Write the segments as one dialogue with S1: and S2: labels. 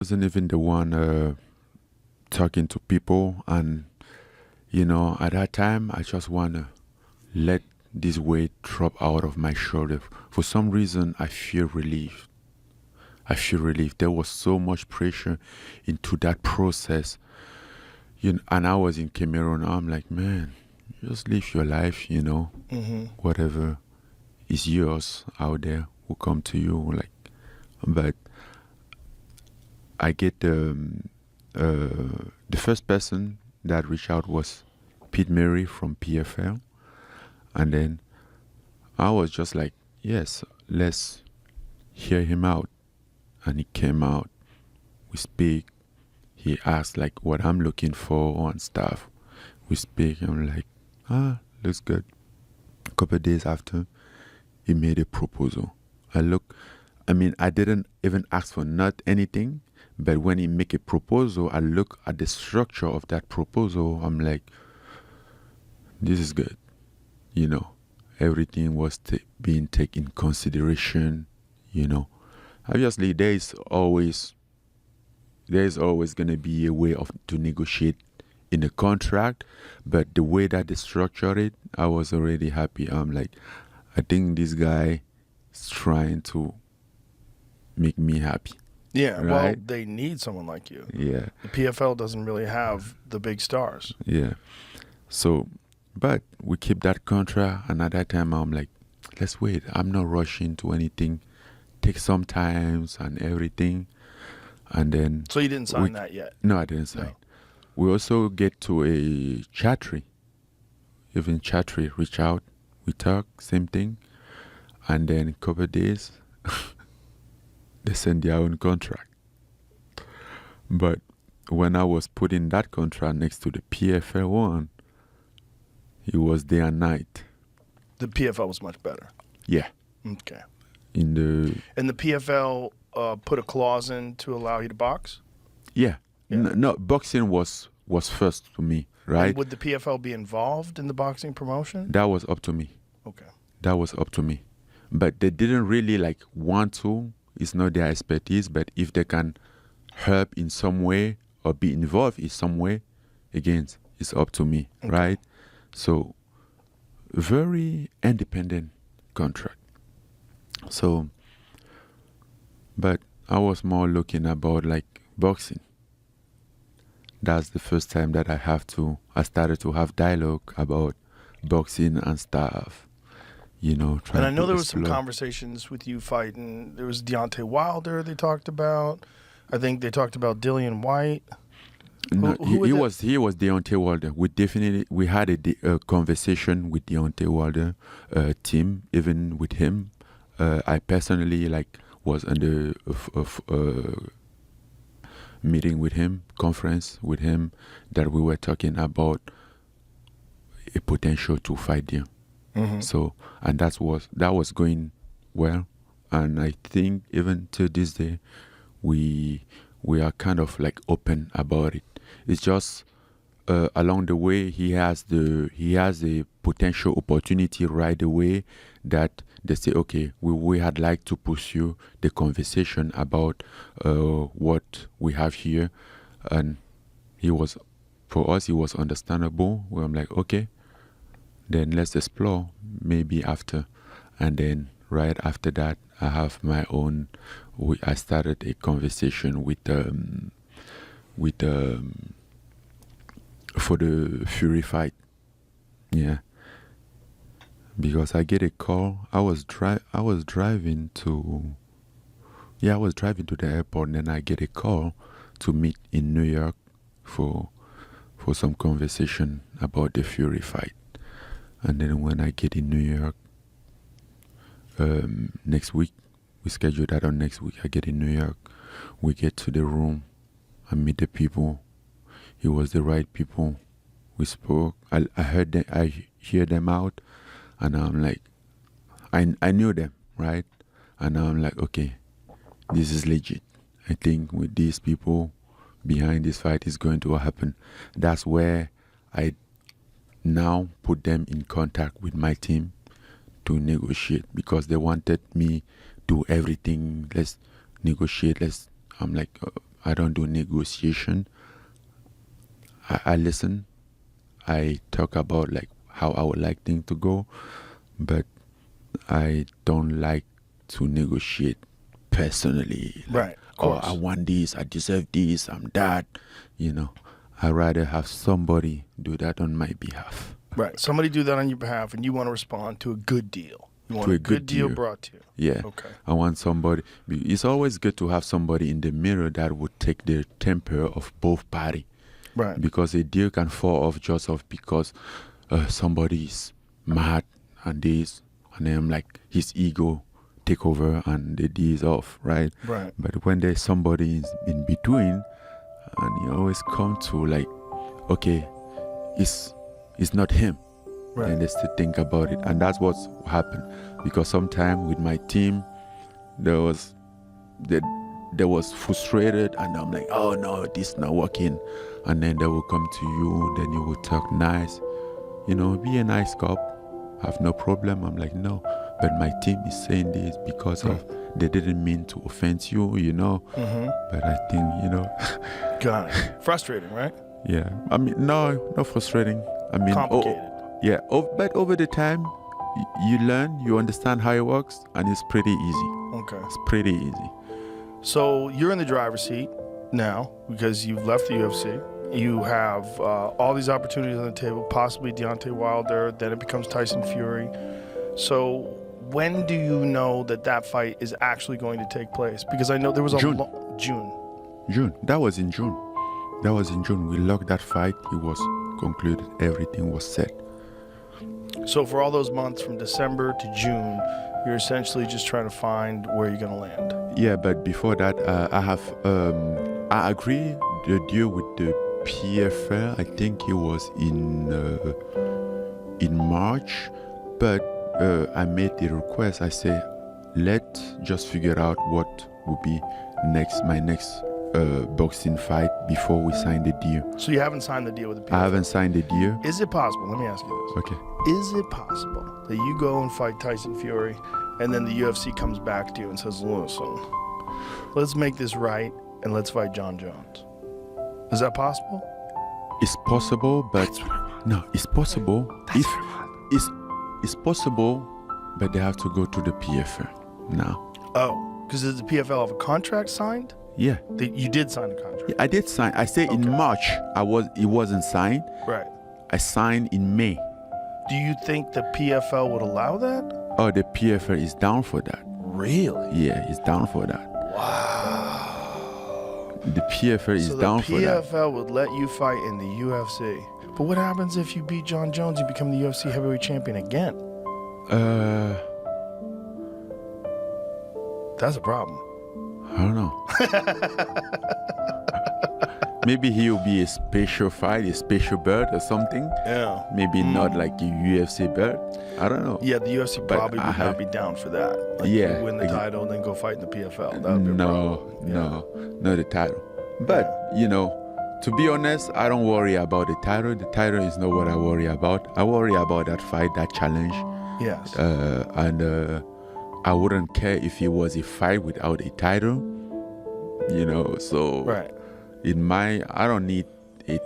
S1: Wasn't even the one talking to people, and at that time I just wanna let this weight drop out of my shoulder. For some reason, I feel relief. I feel relief. There was so much pressure into that process. And I was in Cameroon. I'm like, man, just live your life, whatever is yours out there will come to you. Like, but I get the first person that reached out was Pete Mary from PFL. And then I was just like, yes, let's hear him out. And he came out. We speak. He asked like what I'm looking for and stuff. We speak. I'm like, looks good. A couple of days after, he made a proposal. I didn't even ask for not anything, but when he make a proposal, I look at the structure of that proposal. I'm like, this is good. Everything was being taken in consideration. Obviously, there's always gonna be a way to negotiate in a contract, but the way that they structured it, I was already happy. I'm like, I think this guy is trying to make me happy.
S2: Yeah,
S1: right?
S2: Well, they need someone like you.
S1: Yeah.
S2: The PFL doesn't really have the big stars.
S1: Yeah. So, but we keep that contract, and at that time, I'm like, let's wait. I'm not rushing to anything. Take some times and everything. And then...
S2: So you didn't sign that yet?
S1: No, I didn't sign. No. We also get to a chattery. Even chattery reach out. We talk, same thing. And then a couple of days, they send their own contract. But when I was putting that contract next to the PFL one, it was day and night.
S2: The PFL was much better?
S1: Yeah.
S2: Okay.
S1: And
S2: the PFL put a clause in to allow you to box?
S1: Yeah. No, boxing was first to me, right?
S2: And would the PFL be involved in the boxing promotion?
S1: That was up to me.
S2: Okay.
S1: That was up to me. But they didn't really want to. It's not their expertise, but if they can help in some way or be involved in some way, again, it's up to me, okay. Right? So, very independent contract. So, but I was more looking about boxing. That's the first time that I started to have dialogue about boxing and stuff. And
S2: I know there was some conversations with you fighting. There was Deontay Wilder they talked about. I think they talked about Dillian White.
S1: No, he was Deontay Wilder. We had a conversation with Deontay Wilder team, even with him. I personally was on the meeting with him, conference with him, that we were talking about a potential to fight there. Mm-hmm. So, and that was going well, and I think even to this day, we are kind of open about it. It's just along the way he has a potential opportunity right away that they say, okay, we had like to pursue the conversation about what we have here, and for us he was understandable. Where I'm like, okay, then let's explore maybe after. And then right after that, I have my own. I started a conversation for the Fury fight. Yeah, because I get a call. I was driving to the airport, and then I get a call to meet in New York for some conversation about the Fury fight. And then when I get in New York next week, we schedule that on next week. I get in New York, we get to the room, I meet the people. It was the right people. We spoke. I heard them. I hear them out, and I'm like, I knew them, right? And I'm like, okay, this is legit. I think with these people behind this fight is going to happen. That's where I now put them in contact with my team to negotiate, because they wanted me do everything. Let's negotiate. I'm like, I don't do negotiation. I listen. I talk about like how I would like things to go, but I don't like to negotiate personally. Like,
S2: Right.
S1: I want this, I deserve this, I'm that. I'd rather have somebody do that on my behalf.
S2: Right. Somebody do that on your behalf, and you want to respond to a good deal. You want
S1: To
S2: a
S1: a
S2: good
S1: good
S2: deal
S1: deal.
S2: brought to you.
S1: Yeah.
S2: Okay.
S1: I want somebody. It's always good to have somebody in the mirror that would take the temper of both parties.
S2: Right.
S1: Because a deal can fall off just off because somebody is mad and this, and then like his ego take over and the deal is off, right?
S2: Right.
S1: But when there's somebody in between, and you always come to like, okay, it's not him.
S2: Right.
S1: And they still think about it, and that's what's happened. Because sometimes with my team, there was frustrated, and I'm like, oh no, this not working, and then they will come to you, then you will talk nice, be a nice cop, have no problem. I'm like, no, but my team is saying this because of they didn't mean to offend you, But I think,
S2: Got it. Frustrating, right?
S1: yeah. I mean, no, not frustrating. I mean,
S2: Complicated.
S1: Yeah, but over the time, you learn, you understand how it works, and it's pretty easy.
S2: Okay.
S1: It's pretty easy.
S2: So you're in the driver's seat now because you've left the UFC. You have all these opportunities on the table, possibly Deontay Wilder, then it becomes Tyson Fury. So when do you know that fight is actually going to take place? Because I know there was a
S1: June.
S2: June.
S1: That was in June. We locked that fight. It was concluded. Everything was set.
S2: So for all those months from December to June, you're essentially just trying to find where you're going to land.
S1: Yeah, but before that, I agree the deal with the PFL. I think it was in March, but I made the request. I say, let's just figure out what would be my next boxing fight before we sign the deal.
S2: So you haven't signed the deal with the PFL?
S1: I haven't signed the deal.
S2: Is it possible? Let me ask you this.
S1: Okay.
S2: Is it possible that you go and fight Tyson Fury and then the UFC comes back to you and says, listen, let's make this right and let's fight John Jones? Is that possible?
S1: It's possible, but no, it's possible. It's possible, but they have to go to the PFL now.
S2: Oh, because does the PFL have a contract signed?
S1: Yeah.
S2: You did sign a contract?
S1: Yeah, I did sign. I say in March. It wasn't signed.
S2: Right.
S1: I signed in May.
S2: Do you think the PFL would allow that?
S1: Oh, the PFL is down for that.
S2: Really?
S1: Yeah, it's down for that.
S2: Wow.
S1: The PFL is down for that.
S2: The PFL would let you fight in the UFC. But what happens if you beat John Jones and become the UFC heavyweight champion again? That's a problem.
S1: I don't know. Maybe he'll be a special fight, a special belt or something.
S2: Yeah.
S1: Maybe not like a UFC belt. I don't know.
S2: Yeah, the UFC probably would not be down for that. Like
S1: Yeah.
S2: you win the title and then go fight in the PFL. That would be a problem.
S1: No, not the title. But, to be honest, I don't worry about the title. The title is not what I worry about. I worry about that fight, that challenge.
S2: Yes.
S1: And I wouldn't care if it was a fight without a title. So
S2: Right.
S1: I don't need a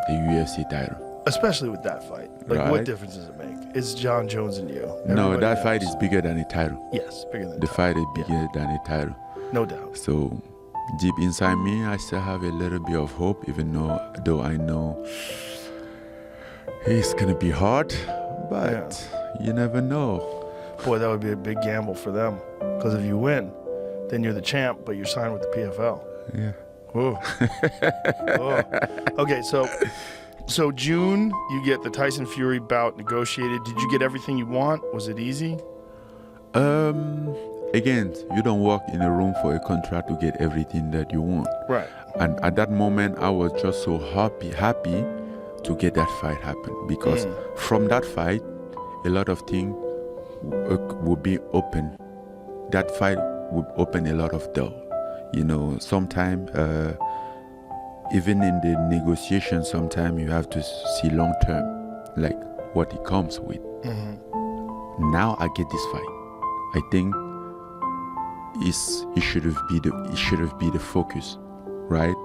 S1: UFC title.
S2: Especially with that fight. Like,
S1: Right.
S2: what difference does it make? It's John Jones and you.
S1: No,
S2: Everybody
S1: that fight
S2: knows.
S1: is bigger than a title.
S2: Yes, bigger than
S1: The
S2: that.
S1: fight is bigger than a title.
S2: No doubt.
S1: So deep inside me, I still have a little bit of hope, even though I know it's gonna be hard, but you never know.
S2: Boy, that would be a big gamble for them. Because if you win, then you're the champ, but you're signed with the PFL.
S1: Yeah.
S2: Whoa. Whoa. Okay, so June, you get the Tyson Fury bout negotiated. Did you get everything you want? Was it easy?
S1: Again, you don't walk in a room for a contract to get everything that you want.
S2: Right.
S1: And at that moment, I was just so happy to get that fight happen, because from that fight, a lot of things will be open. That fight would open a lot of doors. Sometimes, even in the negotiation, sometimes you have to see long term, like what it comes with.
S2: Mm-hmm.
S1: Now I get this fight. I think it should have been the focus. right?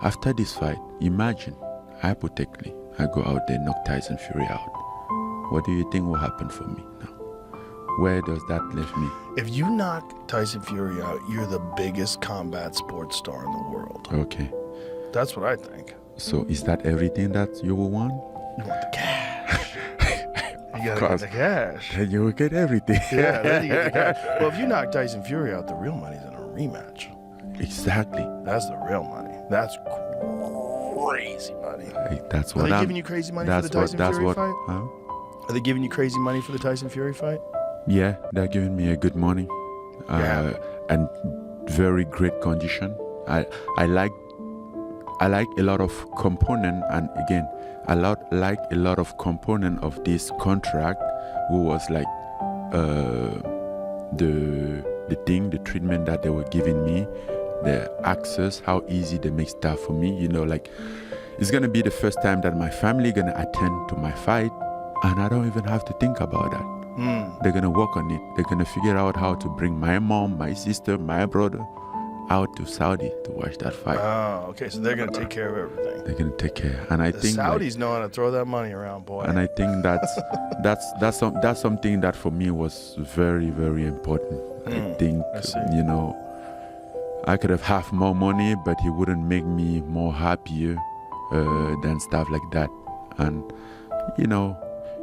S1: After this fight, imagine, hypothetically, I go out there, knock Tyson Fury out. What do you think will happen for me now? Where does that leave me?
S2: If you knock Tyson Fury out, you're the biggest combat sports star in the world.
S1: Okay.
S2: That's what I think.
S1: So is that everything that you will want?
S2: You want the cash. You gotta get the cash.
S1: Then you will get everything.
S2: Yeah, then you get the cash. Well, if you knock Tyson Fury out, the real money's in a rematch.
S1: Exactly.
S2: That's the real money. That's crazy money.
S1: That's
S2: Are
S1: what
S2: they giving you crazy money for the Tyson Fury fight?
S1: Huh?
S2: Are they giving you crazy money for the Tyson Fury fight?
S1: Yeah, they're giving me a good money. And very great condition. I like a lot of component, and again, like a lot of component of this contract, who was like the treatment that they were giving me, the access, how easy they make stuff for me. You know, like it's gonna be the first time that my family gonna attend to my fight, and I don't even have to think about that. They're gonna work on it. They're gonna figure out how to bring my mom, my sister, my brother out to Saudi to watch that fight.
S2: Oh, okay. So they're gonna take care of everything.
S1: They're gonna take care, and I
S2: The
S1: think
S2: Saudis know how to throw that money around, boy.
S1: and I think that's something that for me was very, very important. I think you know, I could have half more money, but it wouldn't make me more happier than stuff like that. And you know,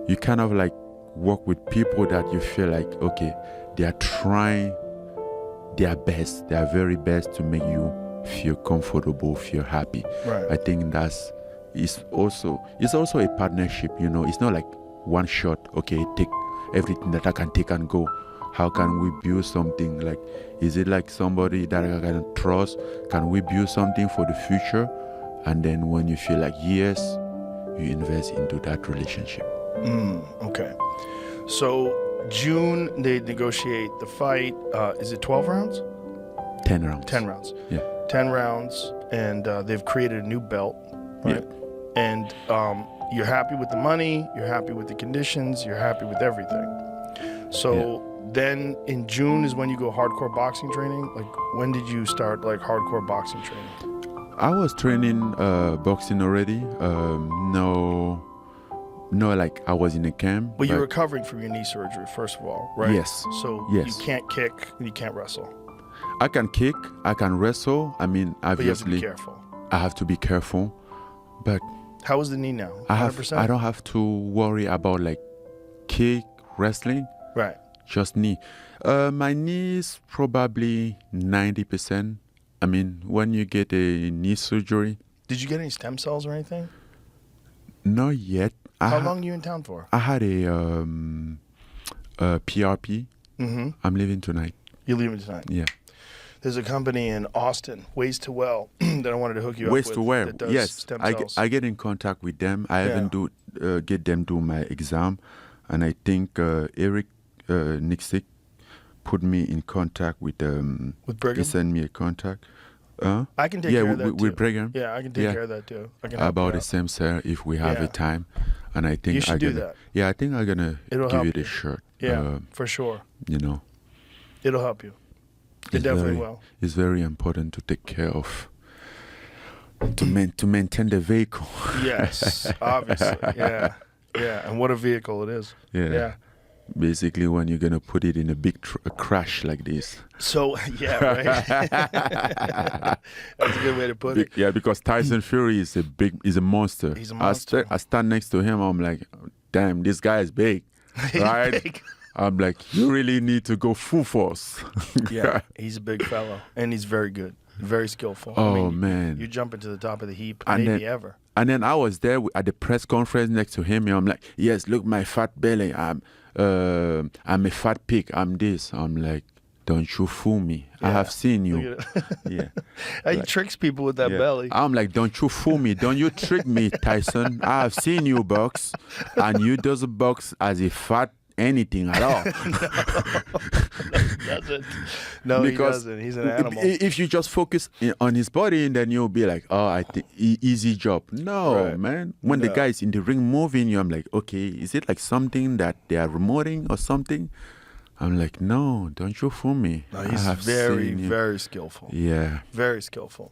S1: you kind of like work with people that you feel like, okay, they are trying their best, their very best to make you feel comfortable, feel happy.
S2: Right.
S1: I think it's also a partnership. You know, it's not like one shot. Okay, take everything that I can take and go. How can we build something? Like, is it like somebody that I can trust? Can we build something for the future? And then when you feel like yes, you invest into that relationship.
S2: Okay. So June, they negotiate the fight. Is it 12 rounds?
S1: 10 rounds.
S2: 10 rounds.
S1: Yeah.
S2: 10 rounds, and they've created a new belt, right?
S1: Yeah.
S2: And you're happy with the money, you're happy with the conditions, you're happy with everything. So then in June is when you go hardcore boxing training? Like, when did you start like hardcore boxing training?
S1: I was training boxing already. No, like I was in a camp.
S2: But you're recovering from your knee surgery, first of all, right?
S1: Yes.
S2: So
S1: yes.
S2: You can't kick, and you can't wrestle.
S1: I can kick, I can wrestle. I mean, obviously,
S2: but you have to be careful.
S1: I have to be careful. But
S2: how is the knee now?
S1: 100%? I don't have to worry about like kick, wrestling.
S2: Right.
S1: Just knee. My knee is probably 90%. I mean, when you get a knee surgery.
S2: Did you get any stem cells or anything?
S1: Not yet.
S2: How long are you in town for?
S1: I had a PRP. I'm leaving tonight.
S2: You're leaving tonight?
S1: Yeah.
S2: There's a company in Austin, Ways to Well, that I wanted to hook you up with.
S1: Ways to Well,
S2: that does
S1: yes.
S2: stem cells.
S1: I get in contact with them. I haven't get them do my exam. And I think Eric Nixick put me in contact with
S2: Brigham?
S1: He sent me a contact.
S2: I can take care of that too.
S1: With Brigham.
S2: Yeah, I can take care of that too. I can
S1: about the same cell if we have a time. And I think
S2: you should do that.
S1: Yeah, I think I'm gonna give it a shot.
S2: Yeah, for sure.
S1: You know,
S2: it'll help you. It definitely will.
S1: It's very important to take care of, to maintain the vehicle.
S2: Yes, obviously. Yeah. And what a vehicle it is. Yeah.
S1: Basically, when you're gonna put it in a big crash like this.
S2: So right. That's a good way to put it.
S1: Yeah, because Tyson Fury is a monster.
S2: He's a monster.
S1: I stand next to him. I'm like, damn, this guy is big, right?
S2: Big.
S1: I'm like, you really need to go full force.
S2: Yeah, he's a big fellow, and he's very good, very skillful.
S1: Oh, man.
S2: You jump into the top of the heap,
S1: And
S2: maybe
S1: then,
S2: ever.
S1: And then I was there at the press conference next to him, and I'm like, yes, look, my fat belly. I'm a fat pig. I'm this. I'm like, don't you fool me. I have seen you. Yeah.
S2: He tricks people with that belly.
S1: I'm like, don't you fool me. Don't you trick me, Tyson. I have seen you box, and you doesn't box as a fat anything at all.
S2: No, he doesn't. He's an animal.
S1: If you just focus on his body, then you'll be like, oh, I think easy job. No, man. When the guy is in the ring moving, I'm like, okay, is it like something that they are remoting or something? I'm like, no, don't you fool me.
S2: No, he's very, very skillful.
S1: Yeah.
S2: Very skillful.